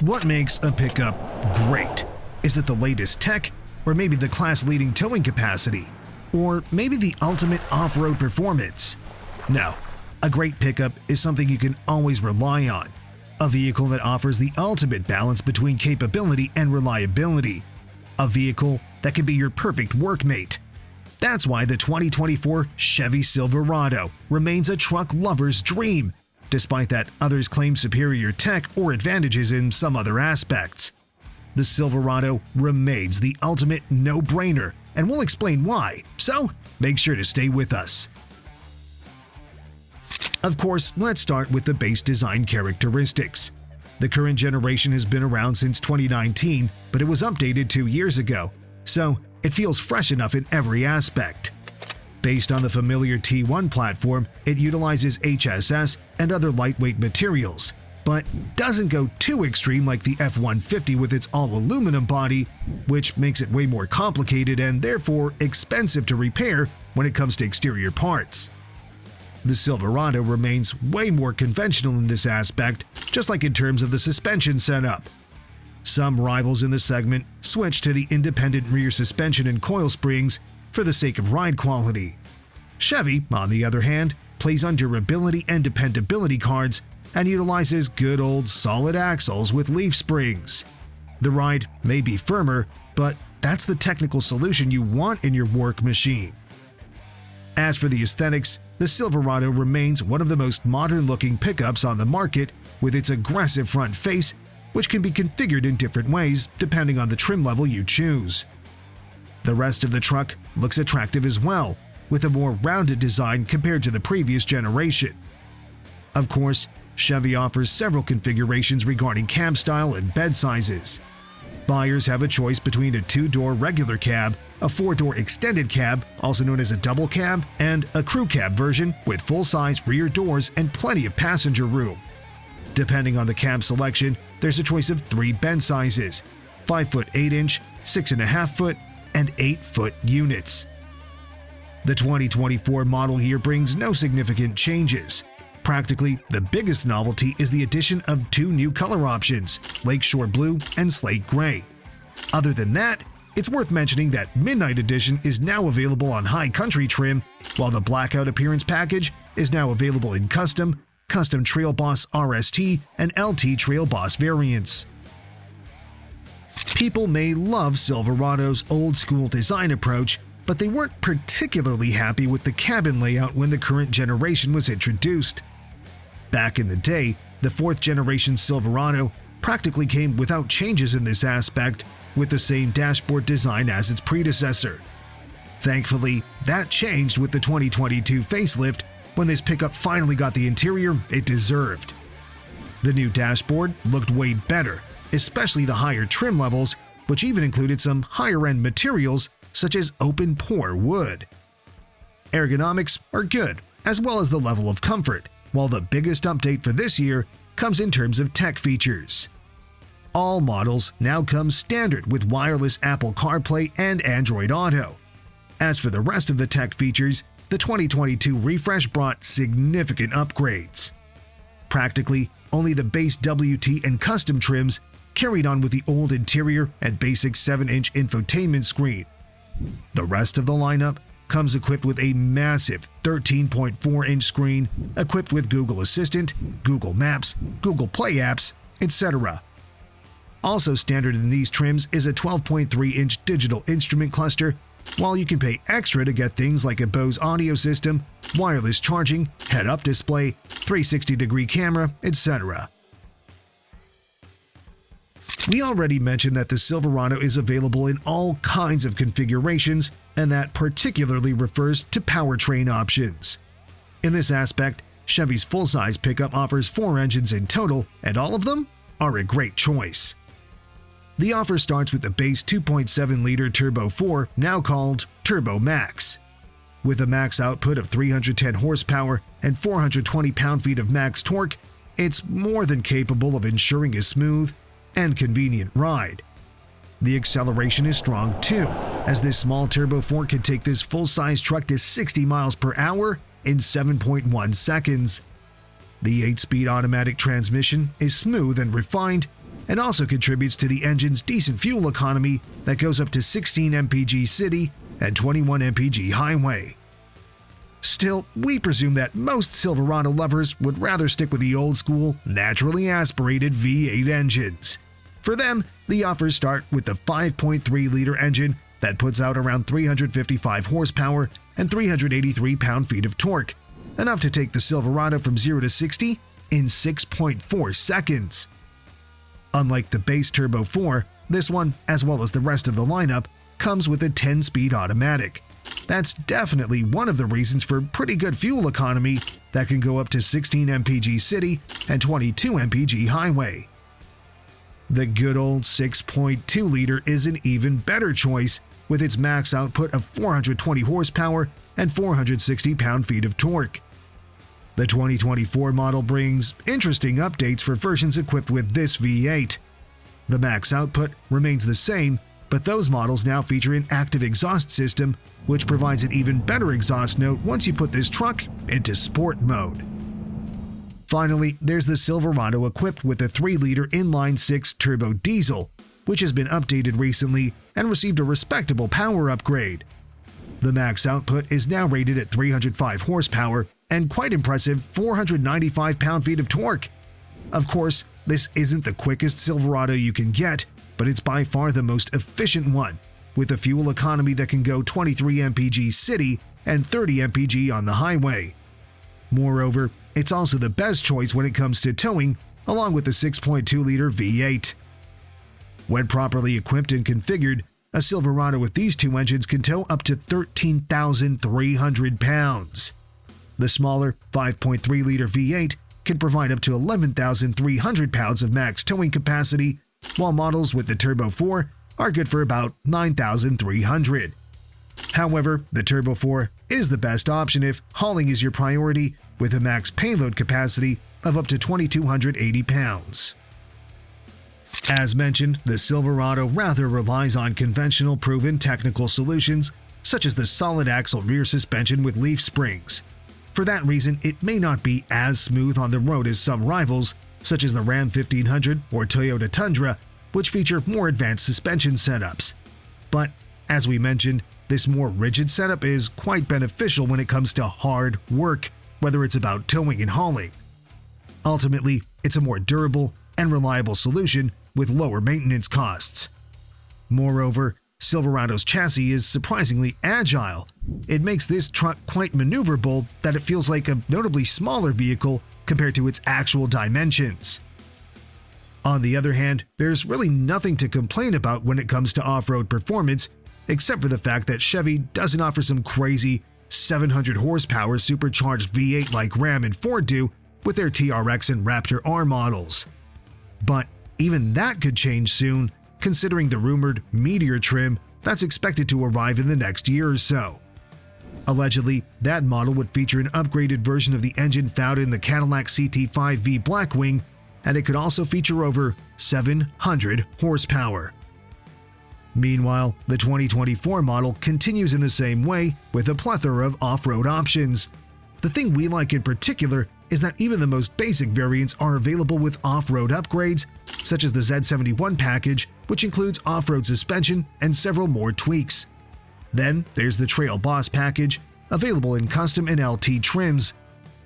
What makes a pickup great? Is it the latest tech? Or maybe the class-leading towing capacity? Or maybe the ultimate off-road performance? No, a great pickup is something you can always rely on. A vehicle that offers the ultimate balance between capability and reliability. A vehicle that can be your perfect workmate. That's why the 2024 Chevy Silverado remains a truck lover's dream, despite that others claim superior tech or advantages in some other aspects. The Silverado remains the ultimate no-brainer, and we'll explain why, so make sure to stay with us. Of course, let's start with the base design characteristics. The current generation has been around since 2019, but it was updated 2 years ago, so it feels fresh enough in every aspect. Based on the familiar T1 platform, it utilizes HSS and other lightweight materials, but doesn't go too extreme like the F-150 with its all-aluminum body, which makes it way more complicated and therefore expensive to repair when it comes to exterior parts. The Silverado remains way more conventional in this aspect, just like in terms of the suspension setup. Some rivals in the segment switch to the independent rear suspension and coil springs for the sake of ride quality. Chevy, on the other hand, plays on durability and dependability cards and utilizes good old solid axles with leaf springs. The ride may be firmer, but that's the technical solution you want in your work machine. As for the aesthetics, the Silverado remains one of the most modern-looking pickups on the market with its aggressive front face, which can be configured in different ways depending on the trim level you choose. The rest of the truck looks attractive as well, with a more rounded design compared to the previous generation. Of course, Chevy offers several configurations regarding cab style and bed sizes. Buyers have a choice between a 2-door regular cab, a 4-door extended cab, also known as a double cab, and a crew cab version with full-size rear doors and plenty of passenger room. Depending on the cab selection, there's a choice of 3 bed sizes: 5-foot 8-inch, 6.5-foot, and 8-foot units. The 2024 model year brings no significant changes. Practically, the biggest novelty is the addition of 2 new color options, Lakeshore Blue and Slate Gray. Other than that, it's worth mentioning that Midnight Edition is now available on High Country trim, while the Blackout Appearance Package is now available in Custom Trail Boss RST, and LT Trail Boss variants. People may love Silverado's old-school design approach, but they weren't particularly happy with the cabin layout when the current generation was introduced. Back in the day, the 4th generation Silverado practically came without changes in this aspect, with the same dashboard design as its predecessor. Thankfully, that changed with the 2022 facelift when this pickup finally got the interior it deserved. The new dashboard looked way better, especially the higher trim levels, which even included some higher-end materials such as open-pore wood. Ergonomics are good, as well as the level of comfort, while the biggest update for this year comes in terms of tech features. All models now come standard with wireless Apple CarPlay and Android Auto. As for the rest of the tech features, the 2022 refresh brought significant upgrades. Practically, only the base WT and custom trims carried on with the old interior and basic 7-inch infotainment screen. The rest of the lineup comes equipped with a massive 13.4-inch screen equipped with Google Assistant, Google Maps, Google Play apps, etc. Also standard in these trims is a 12.3-inch digital instrument cluster, while you can pay extra to get things like a Bose audio system, wireless charging, head-up display, 360-degree camera, etc. We already mentioned that the Silverado is available in all kinds of configurations, and that particularly refers to powertrain options. In this aspect, Chevy's full-size pickup offers 4 engines in total, and all of them are a great choice. The offer starts with the base 2.7-liter Turbo 4, now called Turbo Max. With a max output of 310 horsepower and 420 pound-feet of max torque, it's more than capable of ensuring a smooth and convenient ride. The acceleration is strong too, as this small Turbo 4 can take this full-size truck to 60 miles per hour in 7.1 seconds. The 8-speed automatic transmission is smooth and refined, and also contributes to the engine's decent fuel economy that goes up to 16 mpg city and 21 mpg highway. Still, we presume that most Silverado lovers would rather stick with the old-school, naturally aspirated V8 engines. For them, the offers start with the 5.3-liter engine that puts out around 355 horsepower and 383 pound-feet of torque, enough to take the Silverado from 0 to 60 in 6.4 seconds. Unlike the base Turbo 4, this one, as well as the rest of the lineup, comes with a 10-speed automatic. That's definitely one of the reasons for pretty good fuel economy that can go up to 16 mpg city and 22 mpg highway. The good old 6.2-liter is an even better choice with its max output of 420 horsepower and 460 pound-feet of torque. The 2024 model brings interesting updates for versions equipped with this V8. The max output remains the same, but those models now feature an active exhaust system, which provides an even better exhaust note once you put this truck into sport mode. Finally, there's the Silverado equipped with a 3-liter inline-6 turbo diesel, which has been updated recently and received a respectable power upgrade. The max output is now rated at 305 horsepower and quite impressive 495 pound-feet of torque. Of course, this isn't the quickest Silverado you can get, but it's by far the most efficient one, with a fuel economy that can go 23 mpg city and 30 mpg on the highway. Moreover, it's also the best choice when it comes to towing, along with the 6.2-liter V8. When properly equipped and configured, a Silverado with these two engines can tow up to 13,300 pounds. The smaller 5.3-liter V8 can provide up to 11,300 pounds of max towing capacity, while models with the Turbo 4 are good for about 9,300. However, the Turbo 4 is the best option if hauling is your priority, with a max payload capacity of up to 2,280 pounds. As mentioned, the Silverado rather relies on conventional proven technical solutions, such as the solid axle rear suspension with leaf springs. For that reason, it may not be as smooth on the road as some rivals, such as the Ram 1500 or Toyota Tundra, which feature more advanced suspension setups. But, as we mentioned, this more rigid setup is quite beneficial when it comes to hard work, whether it's about towing and hauling. Ultimately, it's a more durable and reliable solution with lower maintenance costs. Moreover, Silverado's chassis is surprisingly agile. It makes this truck quite maneuverable that it feels like a notably smaller vehicle compared to its actual dimensions. On the other hand, there's really nothing to complain about when it comes to off-road performance, except for the fact that Chevy doesn't offer some crazy 700 horsepower supercharged V8 like Ram and Ford do with their TRX and Raptor R models. But even that could change soon, considering the rumored Meteor trim that's expected to arrive in the next year or so. Allegedly, that model would feature an upgraded version of the engine found in the Cadillac CT5V Blackwing, and it could also feature over 700 horsepower. Meanwhile, the 2024 model continues in the same way with a plethora of off-road options. The thing we like in particular is that even the most basic variants are available with off-road upgrades, such as the Z71 package, which includes off-road suspension and several more tweaks. Then there's the Trail Boss package, available in custom and LT trims.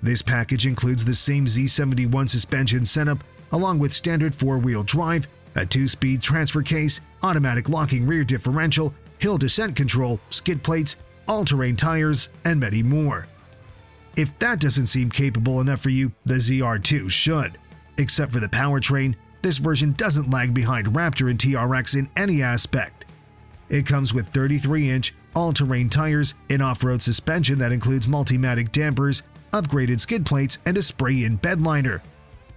This package includes the same Z71 suspension setup, along with standard 4-wheel drive, a 2-speed transfer case, automatic locking rear differential, hill descent control, skid plates, all-terrain tires, and many more. If that doesn't seem capable enough for you, the ZR2 should. Except for the powertrain, this version doesn't lag behind Raptor and TRX in any aspect. It comes with 33-inch all-terrain tires, an off-road suspension that includes multi-matic dampers, upgraded skid plates, and a spray-in bed liner.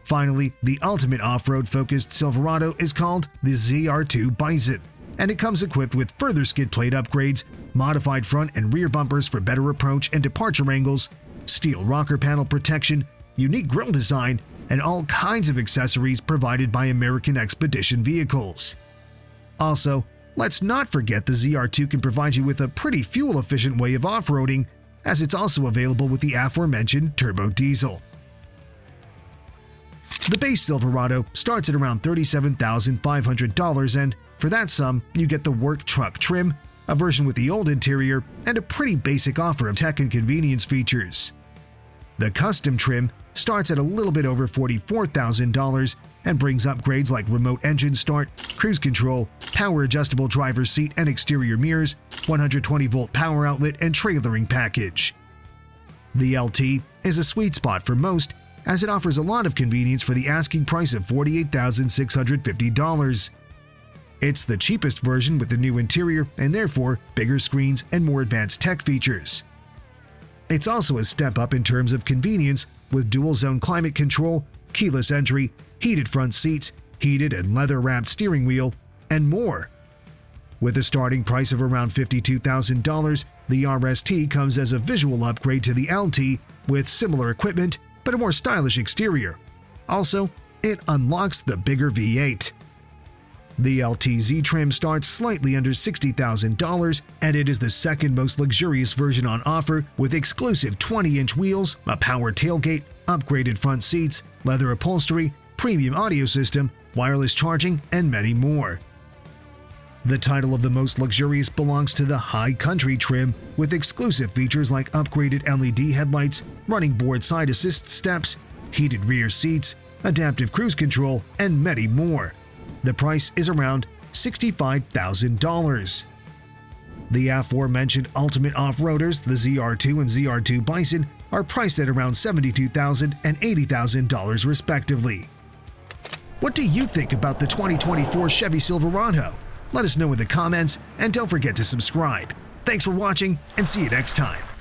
Finally, the ultimate off-road focused Silverado is called the ZR2 Bison, and it comes equipped with further skid plate upgrades, modified front and rear bumpers for better approach and departure angles, steel rocker panel protection, unique grille design, and all kinds of accessories provided by American Expedition vehicles. Also, let's not forget the ZR2 can provide you with a pretty fuel-efficient way of off-roading, as it's also available with the aforementioned turbo diesel. The base Silverado starts at around $37,500, and for that sum, you get the work truck trim, a version with the old interior, and a pretty basic offer of tech and convenience features. The custom trim starts at a little bit over $44,000 and brings upgrades like remote engine start, cruise control, power adjustable driver's seat and exterior mirrors, 120-volt power outlet, and trailering package. The LT is a sweet spot for most, as it offers a lot of convenience for the asking price of $48,650. It's the cheapest version with the new interior and therefore bigger screens and more advanced tech features. It's also a step up in terms of convenience with dual-zone climate control, keyless entry, heated front seats, heated and leather-wrapped steering wheel, and more. With a starting price of around $52,000, the RST comes as a visual upgrade to the LT with similar equipment but a more stylish exterior. Also, it unlocks the bigger V8. The LTZ trim starts slightly under $60,000, and it is the second most luxurious version on offer with exclusive 20-inch wheels, a power tailgate, upgraded front seats, leather upholstery, premium audio system, wireless charging, and many more. The title of the most luxurious belongs to the High Country trim with exclusive features like upgraded LED headlights, running board side assist steps, heated rear seats, adaptive cruise control, and many more. The price is around $65,000. The aforementioned ultimate off-roaders, the ZR2 and ZR2 Bison, are priced at around $72,000 and $80,000 respectively. What do you think about the 2024 Chevy Silverado? Let us know in the comments, and don't forget to subscribe. Thanks for watching, and see you next time.